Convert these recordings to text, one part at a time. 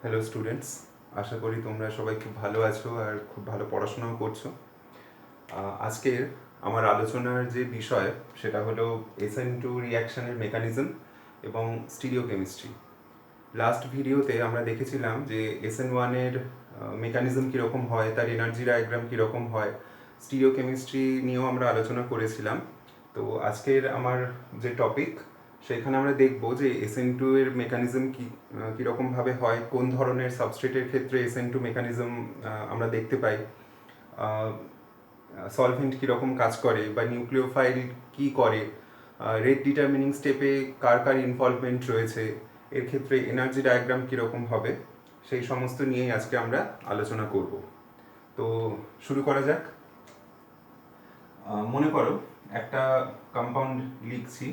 Hello students, আশা করি তোমরা সবাই খুব ভালো আছো আর খুব ভালো পড়াশোনাও করছো। আজকের আমার আলোচনার যে বিষয় সেটা হলো SN2 রিঅ্যাকশনের মেকানিজম এবং স্টিরিওকেমিস্ট্রি। লাস্ট ভিডিওতে আমরা দেখেছিলাম যে SN1-এর মেকানিজম কীরকম হয়, তার এনার্জি ডায়াগ্রাম কীরকম হয়, স্টিরিওকেমিস্ট্রি নিয়েও আমরা আলোচনা করেছিলাম। তো আজকের আমার যে টপিক সেখানে আমরা দেখব যে SN2 এর মেকানিজম কীরকমভাবে হয়, কোন ধরনের সাবস্ট্রেটের ক্ষেত্রে SN2 মেকানিজম আমরা দেখতে পাই, সলভেন্ট কীরকম কাজ করে বা নিউক্লিওফাইল কী করে, রেট ডিটারমিনিং স্টেপে কার কার ইনভলভমেন্ট রয়েছে, এর ক্ষেত্রে এনার্জি ডায়াগ্রাম কীরকম হবে, সেই সমস্ত নিয়েই আজকে আমরা আলোচনা করব। তো শুরু করা যাক। মনে করো একটা কম্পাউন্ড লিখছি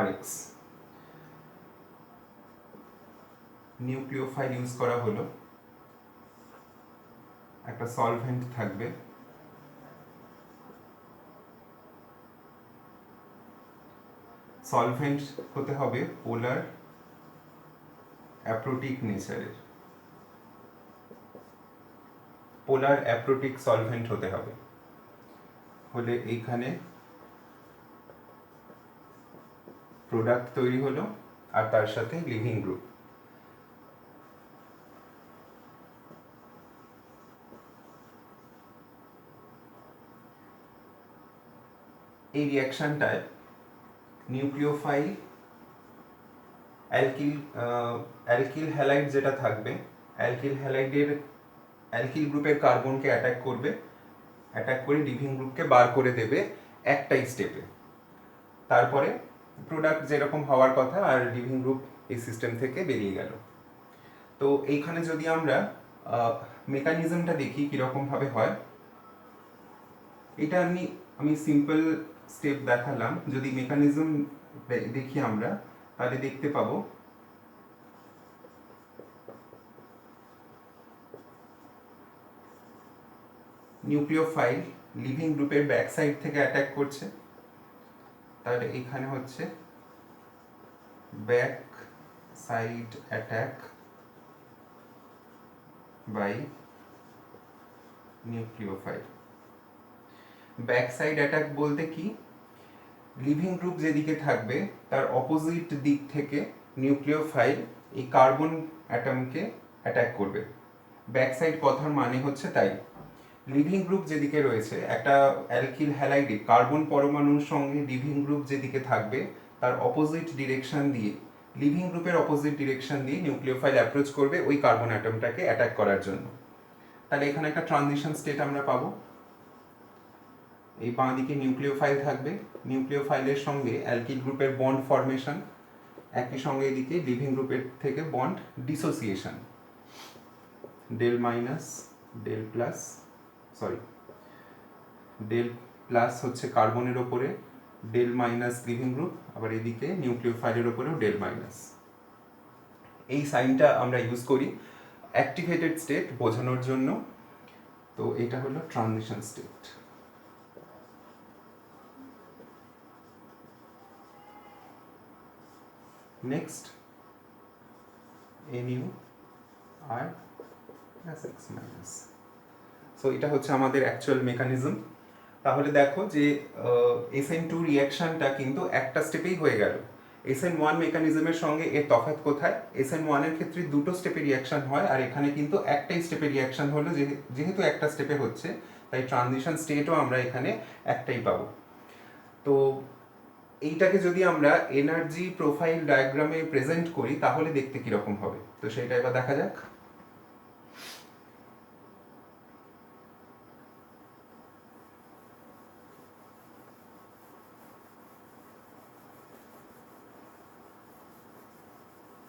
RX, নিউক্লিওফাইল ইউজ করা হলো, একটা সলভেন্ট থাকবে, সলভেন্ট হতে হবে পোলার অ্যাপ্রোটিক নেচারের, পোলার অ্যাপ্রোটিক সলভেন্ট হতে হবে। হলে এইখানে প্রোডাক্ট তৈরি হলো আর তার সাথে লিভিং গ্রুপ। এই রিঅ্যাকশনটায় নিউক্লিওফাইল অ্যালকিল হ্যালাইড যেটা থাকবে, অ্যালকিল গ্রুপের কার্বনকে অ্যাটাক করবে, অ্যাটাক করে লিভিং গ্রুপকে বার করে দেবে একটাই স্টেপে। তারপরে প্রোডাক্ট যেরকম হওয়ার কথা আর লিভিং গ্রুপ এই সিস্টেম থেকে বেরিয়ে গেল। তো এইখানে যদি আমরা মেকানিজমটা দেখি কীরকমভাবে হয়, এটা আমি সিম্পল স্টেপ দেখালাম। যদি মেকানিজম দেখি আমরা, তাহলে দেখতে পাবো নিউক্লিওফাইল লিভিং গ্রুপের ব্যাক সাইড থেকে অ্যাটাক করছে, তাহলে এখানে হচ্ছে back side attack by nucleophile. Back side attack বলতে কি, লিভিং গ্রুপ যেদিকে থাকবে তার অপোজিট দিক থেকে নিউক্লিওফাইল এই কার্বন অ্যাটমকে অ্যাটাক করবে। ব্যাক সাইড কথার মানে হচ্ছে তাই। লিভিং গ্রুপ যেদিকে রয়েছে, একটা অ্যালকিল হ্যালাইডে কার্বন পরমাণুর সঙ্গে লিভিং গ্রুপ যেদিকে থাকবে তার অপোজিট ডিরেকশন দিয়ে, লিভিং গ্রুপের অপোজিট ডিরেকশন দিয়ে নিউক্লিওফাইল অ্যাপ্রোচ করবে ওই কার্বন অ্যাটমটাকে অ্যাটাক করার জন্য। তাহলে এখানে একটা ট্রানজিশন স্টেট আমরা পাবো। এই বাঁ দিকে নিউক্লিওফাইল থাকবে, নিউক্লিওফাইলের সঙ্গে অ্যালকিল গ্রুপের বন্ড ফরমেশন, একই সঙ্গে এদিকে লিভিং গ্রুপের থেকে bond dissociation, del minus del plus, del plus হচ্ছে কার্বনের ওপরে, ডেল মাইনাস লিভিং গ্রুপ, আবার এদিকে নিউক্লিওফাইলের ওপরেও ডেল মাইনাস। এই সাইনটা আমরা ইউজ করি অ্যাক্টিভেটেড স্টেট বোঝানোর জন্য। তো এটা হলো ট্রানজিশন স্টেট। নেক্সট NU আর SX মাইনাস। সো এটা হচ্ছে আমাদের অ্যাকচুয়াল মেকানিজম। তাহলে দেখো যে SN2 রিঅ্যাকশনটা কিন্তু একটা স্টেপেই হয়ে গেল। SN1 মেকানিজমের সঙ্গে এর তফাৎ কোথায়? SN1 এর ক্ষেত্রে দুটো স্টেপে রিঅ্যাকশন হয়, আর এখানে কিন্তু একটাই স্টেপে রিঅ্যাকশন হলো। যেহেতু একটা স্টেপে হচ্ছে, তাই ট্রানজিশন স্টেটও আমরা এখানে একটাই পাবো। তো এইটাকে যদি আমরা এনার্জি প্রোফাইল ডায়াগ্রামে প্রেজেন্ট করি তাহলে দেখতে কীরকম হবে, তো সেইটা এবার দেখা যাক।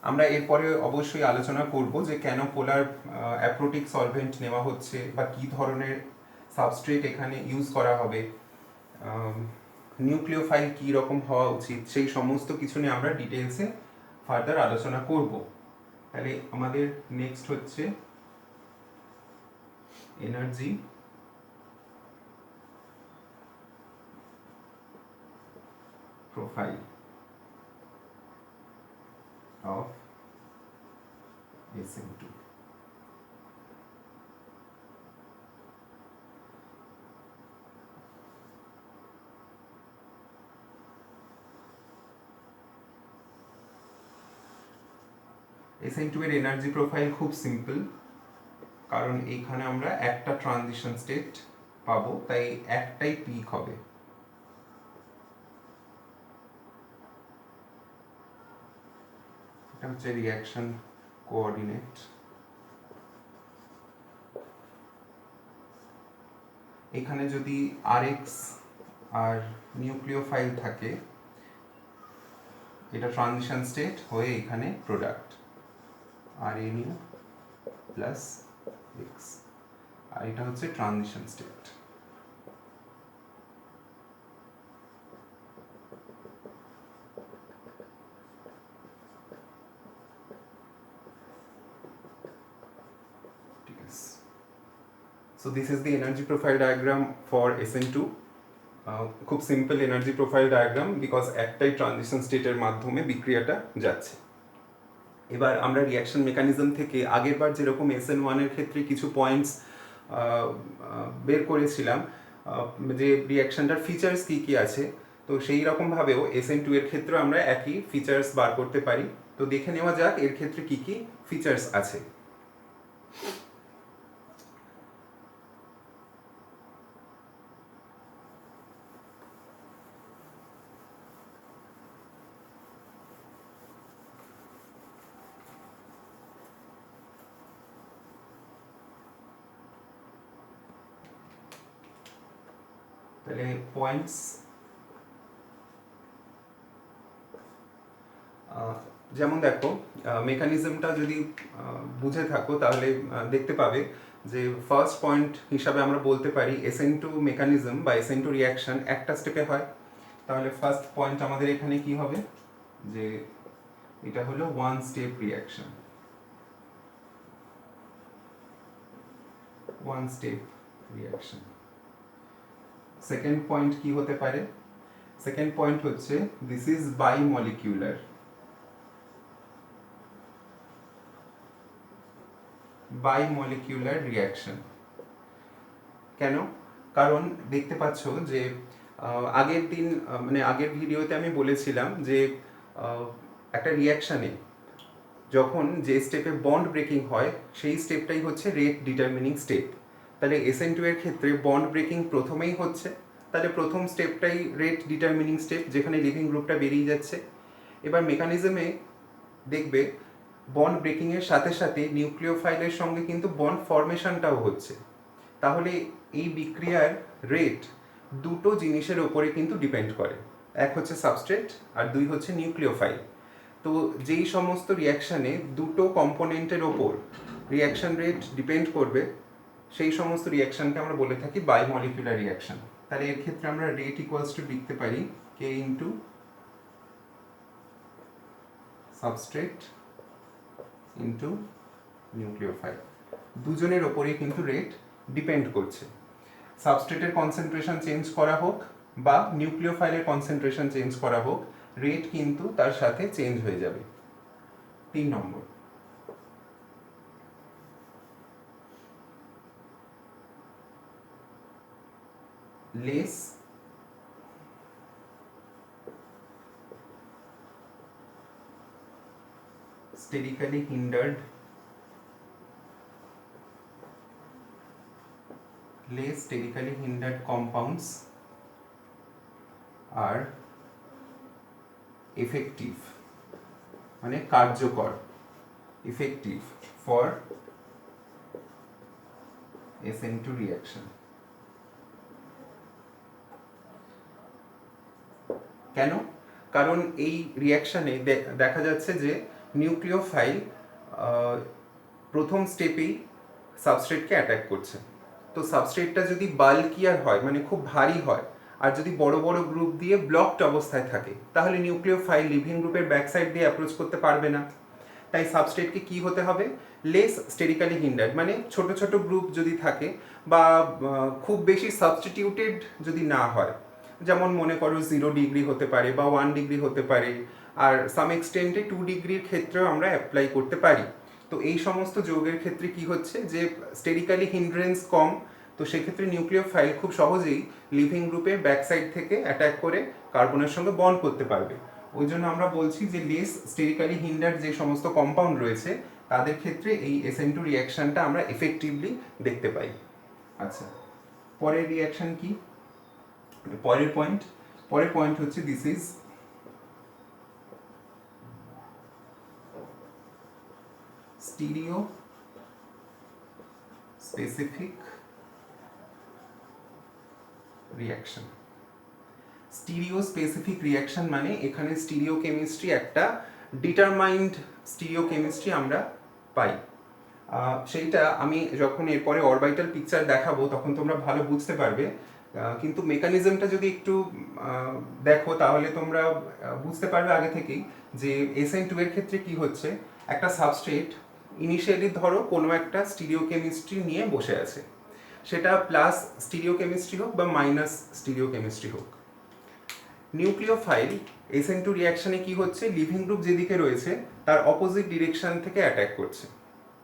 আমরা এরপরে অবশ্যই আলোচনা করব যে কেন পোলার অ্যাপ্রোটিক সলভেন্ট নেওয়া হচ্ছে বা কী ধরনের সাবস্ট্রেট এখানে ইউজ করা হবে, নিউক্লিওফাইল কী রকম হওয়া উচিত, সেই সমস্ত কিছু নিয়ে আমরা ডিটেলসে ফার্দার আলোচনা করব। তাহলে আমাদের নেক্সট হচ্ছে energy profile. of SN2. SN2 এর এনার্জি প্রোফাইল খুব সিম্পল, কারণ এইখানে আমরা একটা ট্রানজিশন স্টেট পাবো, তাই একটাই পিক হবে। এটা হচ্ছে রিঅ্যাকশন কোঅর্ডিনেট। এখানে যদি RX আর নিউক্লিওফাইল থাকে, এটা ট্রানজিশন স্টেট হয়ে এখানে প্রোডাক্ট RNU প্লাস X, আর এটা হচ্ছে transition state. So this is the energy profile diagram for SN2. খুব simple energy profile diagram, because একটাই ট্রানজিশন স্টেটের মাধ্যমে বিক্রিয়াটা যাচ্ছে। এবার আমরা রিঅ্যাকশন মেকানিজম থেকে আগেরবার যেরকম SN1 এর ক্ষেত্রে কিছু পয়েন্টস বের করেছিলাম, যে রিঅ্যাকশনটার ফিচার্স কী কী আছে, তো সেই রকমভাবেও SN2 এর ক্ষেত্রে আমরা একই ফিচার্স বার করতে পারি। তো দেখে নেওয়া যাক এর ক্ষেত্রে কী কী ফিচার্স আছে। তাহলে পয়েন্টস, যেমন দেখো মেকানিজমটা যদি বুঝে থাকো তাহলে দেখতে পাবে যে ফার্স্ট পয়েন্ট হিসাবে আমরা বলতে পারি SN2 মেকানিজম বা SN2 রিঅ্যাকশন একটা স্টেপে হয়। তাহলে ফার্স্ট পয়েন্ট আমাদের এখানে কি হবে, যে এটা হলো one step reaction, one step reaction. Second point কি হতে পারে, সেকেন্ড পয়েন্ট হচ্ছে দিস ইজ বাইমলিকিউলার, বাইমলিকিউলার রিঅ্যাকশন। কেন? কারণ দেখতে পাচ্ছ যে আগের দিন মানে আগের ভিডিওতে আমি বলেছিলাম যে একটা রিঅ্যাকশানে যখন যে স্টেপে বন্ড ব্রেকিং হয় সেই স্টেপটাই হচ্ছে রেট ডিটারমিনিং স্টেপ। তাহলে SN2 এর ক্ষেত্রে বন্ড ব্রেকিং প্রথমেই হচ্ছে, তাহলে প্রথম স্টেপটাই রেট ডিটারমিনিং স্টেপ, যেখানে লিভিং গ্রুপটা বেরিয়ে যাচ্ছে। এবার মেকানিজমে দেখবে বন্ড ব্রেকিংয়ের সাথে সাথে নিউক্লিওফাইলের সঙ্গে কিন্তু বন্ড ফরমেশনটাও হচ্ছে। তাহলে এই বিক্রিয়ার রেট দুটো জিনিসের ওপরে কিন্তু ডিপেন্ড করে, এক হচ্ছে সাবস্ট্রেট আর দুই হচ্ছে নিউক্লিওফাইল। তো যেই সমস্ত রিঅ্যাকশানে দুটো কম্পোনেন্টের ওপর রিঅ্যাকশন রেট ডিপেন্ড করবে সেই সমস্ত রিঅ্যাকশনকে আমরা বলে থাকি বায়োমলিকুলার রিঅ্যাকশন। তাহলে এর ক্ষেত্রে আমরা রেট ইকুয়ালস টু লিখতে পারি K into substrate into nucleophile, দুজনের ওপরেই কিন্তু রেট ডিপেন্ড করছে। সাবস্ট্রেটের কনসেন্ট্রেশন চেঞ্জ করা হোক বা নিউক্লিওফাইলের কনসেন্ট্রেশন চেঞ্জ করা হোক, রেট কিন্তু তার সাথে চেঞ্জ হয়ে যাবে। 3 নম্বর, less sterically hindered, less sterically hindered compounds are effective, মানে কার্যকর, effective for SN2 reaction। কেন? কারণ এই রিঅ্যাকশানে দেখা যাচ্ছে যে নিউক্লিওফাইল প্রথম স্টেপেই সাবস্ট্রেটকে অ্যাটাক করছে। তো সাবস্ট্রেটটা যদি বাল্কিয়ার হয়, মানে খুব ভারী হয়, আর যদি বড় বড় গ্রুপ দিয়ে ব্লকড অবস্থায় থাকে, তাহলে নিউক্লিওফাইল লিভিং গ্রুপের ব্যাক সাইড দিয়ে অ্যাপ্রোচ করতে পারবে না। তাই সাবস্ট্রেটকে কি হতে হবে, লেস স্টেরিক্যালি হিন্ডার্ড, মানে ছোট ছোট গ্রুপ যদি থাকে বা খুব বেশি সাবস্টিটিউটেড যদি না হয়, যেমন মনে করো 0 ডিগ্রি হতে পারে বা 1 ডিগ্রি হতে পারে, আর সাম এক্সটেন্টে 2 ডিগ্রির ক্ষেত্রেও আমরা অ্যাপ্লাই করতে পারি। তো এই সমস্ত যৌগের ক্ষেত্রে কি হচ্ছে যে স্টেরিক্যালি হিন্ড্রেন্স কম, তো সেক্ষেত্রে নিউক্লিওফাইল খুব সহজেই লিভিং গ্রুপের ব্যাক সাইড থেকে অ্যাটাক করে কার্বনের সঙ্গে বন্ড করতে পারবে। ওই জন্য আমরা বলছি যে লেস স্টেরিক্যালি হিন্ডার যে সমস্ত কম্পাউন্ড রয়েছে তাদের ক্ষেত্রে এই SN2 রিয়াকশনটা আমরা এফেক্টিভলি দেখতে পাই। আচ্ছা, পরের রিয়াকশন কি? পরের পয়েন্ট হচ্ছে this is stereo specific reaction. Stereo specific reaction মানে এখানে স্টিরিও কেমিস্ট্রি একটা ডিটারমাইন্ড স্টিরিও কেমিস্ট্রি আমরা পাই। সেইটা আমি যখন এরপরে অরবাইটাল পিকচার দেখাবো তখন তোমরা ভালো বুঝতে পারবে, কিন্তু মেকানিজমটা যদি একটু দেখো তাহলে তোমরা বুঝতে পারবে আগে থেকেই যে SN2 এর ক্ষেত্রে কি হচ্ছে। একটা সাবস্ট্রেট ইনিশিয়ালি ধরো কোনো একটা স্টিরিও কেমিস্ট্রি নিয়ে বসে আছে, সেটা প্লাস স্টিরিও কেমিস্ট্রি হোক বা মাইনাস স্টিরিও কেমিস্ট্রি হোক। নিউক্লিওফাইল SN2 রিয়াকশনে কি হচ্ছে, লিভিং গ্রুপ যেদিকে রয়েছে তার অপোজিট ডিরেকশন থেকে অ্যাটাক করছে।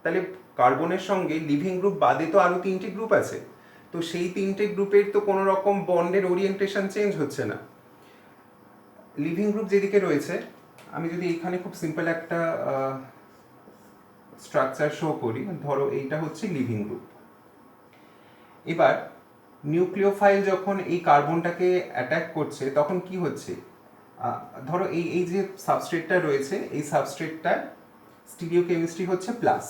তাহলে কার্বনের সঙ্গে লিভিং গ্রুপ বাদে তো আরও 3টে গ্রুপ আছে, তো সেই 3টে গ্রুপের তো কোনো রকম বন্ডের ওরিয়েন্টেশন চেঞ্জ হচ্ছে না। লিভিং গ্রুপ যেদিকে রয়েছে, আমি যদি এখানে খুব সিম্পল একটা স্ট্রাকচার শো করি, ধরো এইটা হচ্ছে লিভিং গ্রুপ। এবার নিউক্লিওফাইল যখন এই কার্বনটাকে অ্যাটাক করছে তখন কি হচ্ছে, ধরো এই যে সাবস্ট্রেটটা রয়েছে এই সাবস্ট্রেটটার স্টিরিও কেমিস্ট্রি হচ্ছে প্লাস,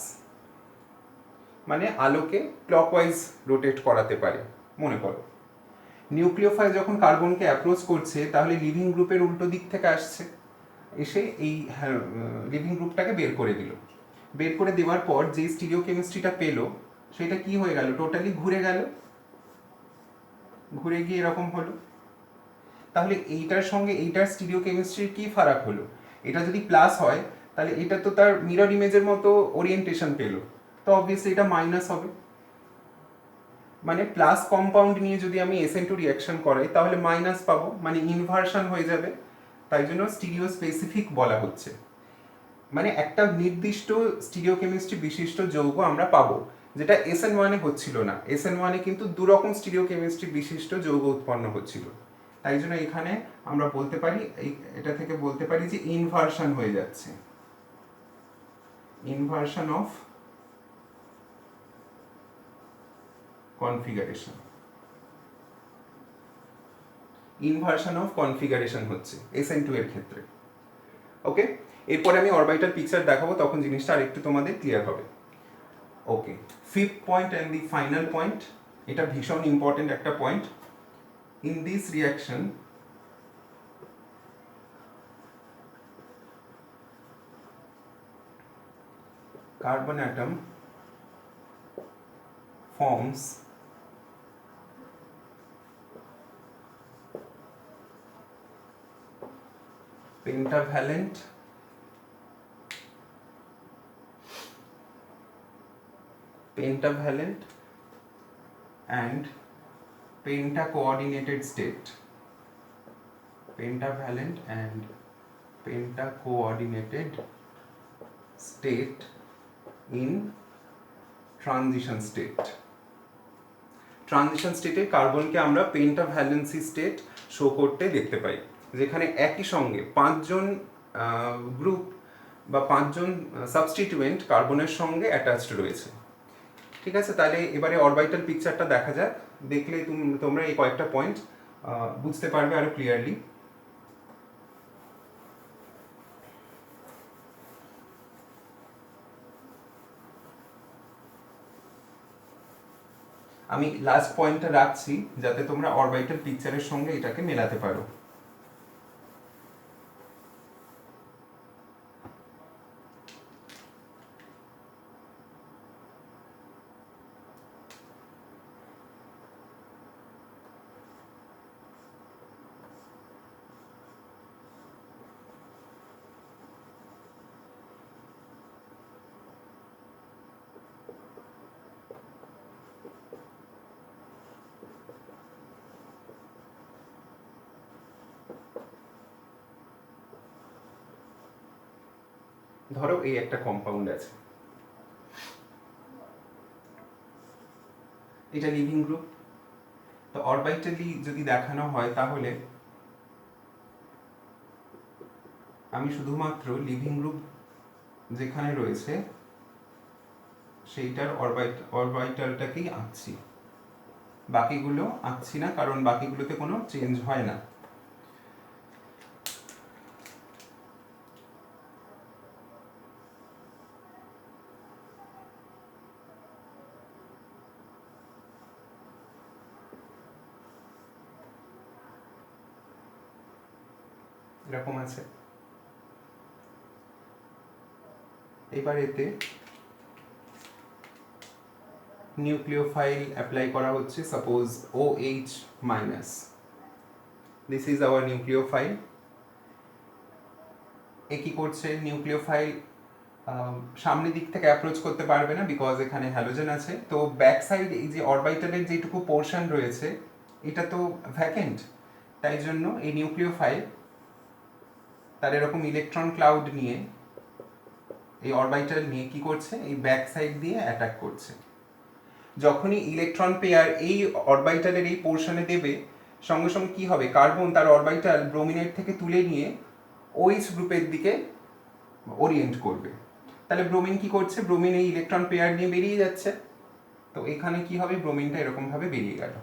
মানে আলোকে ক্লকওয়াইজ রোটেট করাতে পারে। মনে করো নিউক্লিওফাইল যখন কার্বনকে অ্যাপ্রোচ করছে তাহলে লিভিং গ্রুপের উল্টো দিক থেকে আসছে, এসে এই লিভিং গ্রুপটাকে বের করে দিল। বের করে দেওয়ার পর যে স্টিরিও কেমিস্ট্রিটা পেলো সেটা কি হয়ে গেল, টোটালি ঘুরে গেল, ঘুরে গিয়ে এরকম হলো। তাহলে এইটার সঙ্গে এইটার স্টিরিও কেমিস্ট্রির কি ফারাক হলো, এটা যদি প্লাস হয় তাহলে এটা তো তার মিরর ইমেজের মতো ওরিয়েন্টেশন পেলো, তো অবভিয়াসলি এটা মাইনাস হবে। মানে প্লাস কম্পাউন্ড নিয়ে যদি আমি SN2 রিয়াকশন করাই তাহলে মাইনাস পাবো, মানে ইনভার্সন হয়ে যাবে। তাই জন্য স্টিরিও স্পেসিফিক বলা হচ্ছে, মানে একটা নির্দিষ্ট স্টিরিও কেমিস্ট্রি বিশিষ্ট যৌগ আমরা পাবো, যেটা SN1-এ হচ্ছিল না। SN1-এ কিন্তু দুরকম স্টিরিও কেমিস্ট্রি বিশিষ্ট যৌগ উৎপন্ন হচ্ছিল। তাই জন্য এখানে আমরা বলতে পারি, এটা থেকে বলতে পারি যে ইনভার্সন হয়ে যাচ্ছে, inversion of configuration, inversion of configuration হচ্ছে SN2 এর ক্ষেত্রে। ওকে, এরপরে আমি অরবাইটাল পিকচার দেখাবো, তখন জিনিসটা আরেকটু তোমাদের ক্লিয়ার হবে। Okay, fifth point and the final point, এটা ভীষণ ইম্পর্টেন্ট একটা point. In this reaction carbon atom forms pentavalent and penta-coordinated state, pentavalent and penta-coordinated state in transition state. Transition স্টেটে কার্বনকে আমরা পেন্টাভ্যালেন্সি স্টেট শো করতে দেখতে পাই, যেখানে একই সঙ্গে 5জন গ্রুপ বা 5জন সাবস্টিটিউয়েন্ট কার্বনের সঙ্গে অ্যাটাচড রয়েছে। ঠিক আছে, তাহলে এবারে অরবাইটাল পিকচারটা দেখা যাক, দেখলে তোমরা এই কয়েকটা পয়েন্ট বুঝতে পারবে আরো ক্লিয়ারলি। আমি লাস্ট পয়েন্টটা রাখছি যাতে তোমরা অরবাইটাল পিকচারের সঙ্গে এটাকে মেলাতে পারো। ধরো এই একটা কম্পাউন্ড আছে, এটা লিভিং গ্রুপ। তো অরবিটালি যদি দেখানো হয় তাহলে আমি শুধুমাত্র লিভিং গ্রুপ যেখানে রয়েছে সেইটার অরবিটালটাকেই আঁকছি, বাকিগুলো আঁকছি না, কারণ বাকিগুলোতে কোনো চেঞ্জ হয় না। এরকম আছে। এবার এতে নিউক্লিওফাইল অ্যাপ্লাই করা হচ্ছে, suppose OH minus, this is our nucleophile. এ কি করছে নিউক্লিওফাইল, সামনের দিক থেকে অ্যাপ্রোচ করতে পারবে না বিকজ এখানে হ্যালোজেন আছে। তো ব্যাক সাইড এই যে অরবিটালের যেটুকু পোর্শন রয়েছে এটা তো ভ্যাকেন্ট, তাই জন্য এই নিউক্লিওফাইল তার এরকম ইলেকট্রন ক্লাউড নিয়ে এই অরবিটাল নিয়ে কি করছে, এই ব্যাক সাইড দিয়ে অ্যাটাক করছে। যখনই ইলেকট্রন পেয়ার এই অরবিটালের এই পোর্শনে দেবে, সঙ্গে সঙ্গে কি হবে, কার্বন তার অরবিটাল ব্রোমিনের থেকে তুলে নিয়ে OH গ্রুপের দিকে ওরিয়েন্ট করবে। তাহলে ব্রোমিন কি করছে, ব্রোমিন এই ইলেকট্রন পেয়ার নিয়ে বেরিয়ে যাচ্ছে। তো এখানে কি হবে, ব্রোমিনটা এরকমভাবে বেরিয়ে গেল।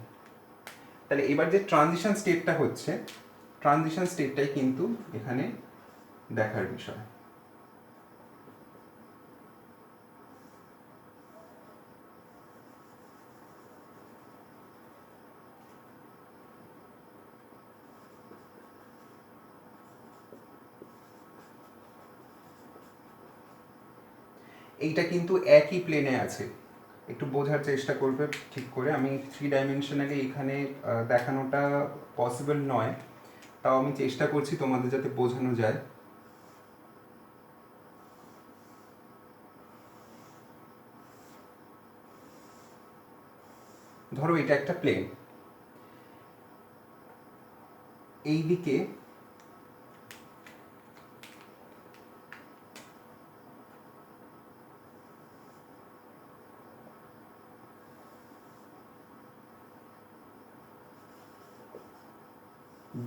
তাহলে এবার যে ট্রানজিশন স্টেটটা হচ্ছে, ট্রানজিশন স্টেটটাই কিন্তু এখানে দেখার বিষয়। এইটা কিন্তু একই প্লেনে আছে, একটু বোঝার চেষ্টা করবে ঠিক করে। আমি 3 ডাইমেনশনালি এখানে দেখানোটা পসিবল নয়, তাও আমি চেষ্টা করছি তোমাদের যাতে বোঝানো যায়। ধরো এটা একটা প্লেন, এইদিকে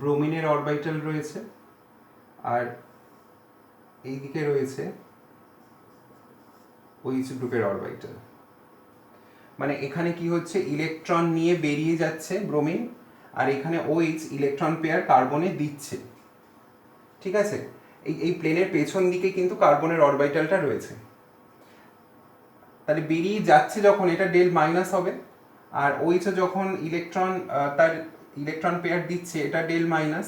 ব্রোমিনের অরবিটাল রয়েছে আর এইদিকে রয়েছে OH গ্রুপের অরবিটাল। মানে এখানে কি হচ্ছে, ইলেকট্রন নিয়ে বেরিয়ে যাচ্ছে ব্রোমিন, আর এখানে OH ইলেকট্রন পেয়ার কার্বনে দিচ্ছে। ঠিক আছে, এই প্লেনের পেছন দিকে কিন্তু কার্বনের অরবিটালটা রয়েছে। তাহলে বেরিয়ে যাচ্ছে যখন, এটা ডেল মাইনাস হবে, আর OH যখন ইলেকট্রন তার ইলেকট্রন পেয়ার দিচ্ছে, এটা ডেল মাইনাস,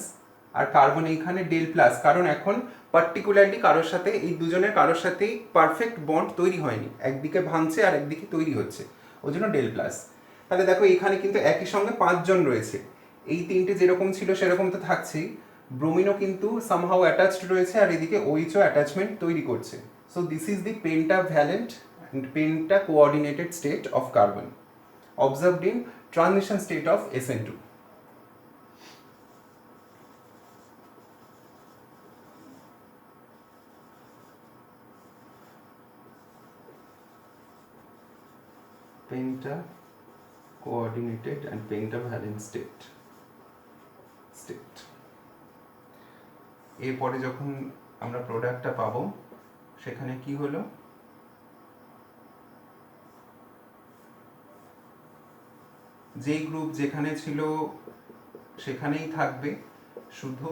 আর কার্বন এইখানে ডেল প্লাস, কারণ এখন পার্টিকুলারলি কারোর সাথে, এই দুজনের কারোর সাথেই পারফেক্ট বন্ড তৈরি হয়নি, একদিকে ভাঙছে আর একদিকে তৈরি হচ্ছে, ওই জন্য ডেল প্লাস। তাহলে দেখো এখানে কিন্তু একই সঙ্গে 5 জন রয়েছে, এই তিনটে যেরকম ছিল সেরকম তো থাকছেই, ব্রোমিনও কিন্তু সামহাউ অ্যাটাচড রয়েছে, আর এদিকে OHও অ্যাটাচমেন্ট তৈরি করছে। So this is the pentavalent and penta-coordinated state of carbon observed in transition state of SN2. Penta-coordinated and pentavalent state. এরপরে যখন আমরা প্রোডাক্টটা পাবো, সেখানে কি হলো, যেই গ্রুপ যেখানে ছিল সেখানেই থাকবে, শুধু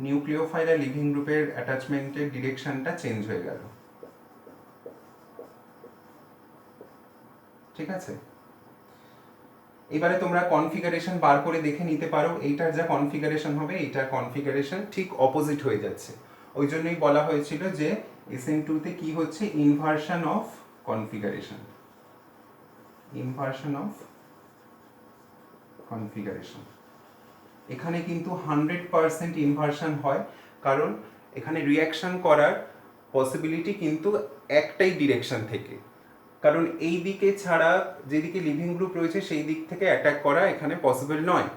নিউক্লিওফাইল আর লিভিং গ্রুপের অ্যাটাচমেন্টের ডিরেকশনটা চেঞ্জ হয়ে গেল। ঠিক আছে, এবারে তোমরা কনফিগারেশন বার করে দেখে নিতে পারো, এইটার যা কনফিগারেশন হবে এইটার কনফিগারেশন ঠিক অপোজিট হয়ে যাচ্ছে। ওই জন্যই বলা হয়েছিল যে SN2-তে কি হচ্ছে, inversion of configuration, inversion of configuration. এখানে কিন্তু 100% ইনভার্সন হয়, কারণ এখানে রিয়াকশন করার পসিবিলিটি কিন্তু একটাই ডিরেকশন থেকে, কারণ এই দিকে ছাড়া যেদিকে লিভিং গ্রুপ রয়েছে সেই দিক থেকে অ্যাটাক করা এখানে পসিবল নয়।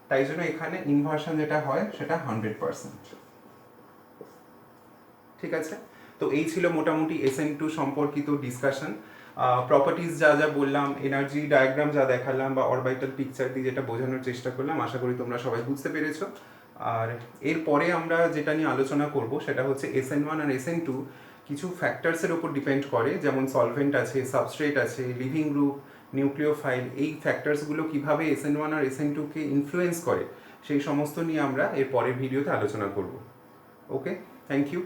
তাই জন্য এখানে ইনভার্সন যেটা হয় সেটা 100%। ঠিক আছে, তো এই ছিল মোটামুটি SN2 সম্পর্কিত ডিসকাশন। প্রপার্টিজ যা যা বললাম, এনার্জি ডায়াগ্রাম যা দেখালাম, বা অরবিটাল পিকচার দিয়ে যেটা বোঝানোর চেষ্টা করলাম, আশা করি তোমরা সবাই বুঝতে পেরেছো। আর এরপরে আমরা যেটা নিয়ে আলোচনা করব সেটা হচ্ছে SN1 আর SN2 কিছু ফ্যাক্টরসের ওপর ডিপেন্ড করে, যেমন সলভেন্ট আছে, সাবস্ট্রেট আছে, লিভিং গ্রুপ, নিউক্লিওফাইল। এই ফ্যাক্টরসগুলো কীভাবে SN1 আর SN2-কে ইনফ্লুয়েন্স করে সেই সমস্ত নিয়ে আমরা এর পরের ভিডিওতে আলোচনা করব। ওকে, থ্যাংক ইউ।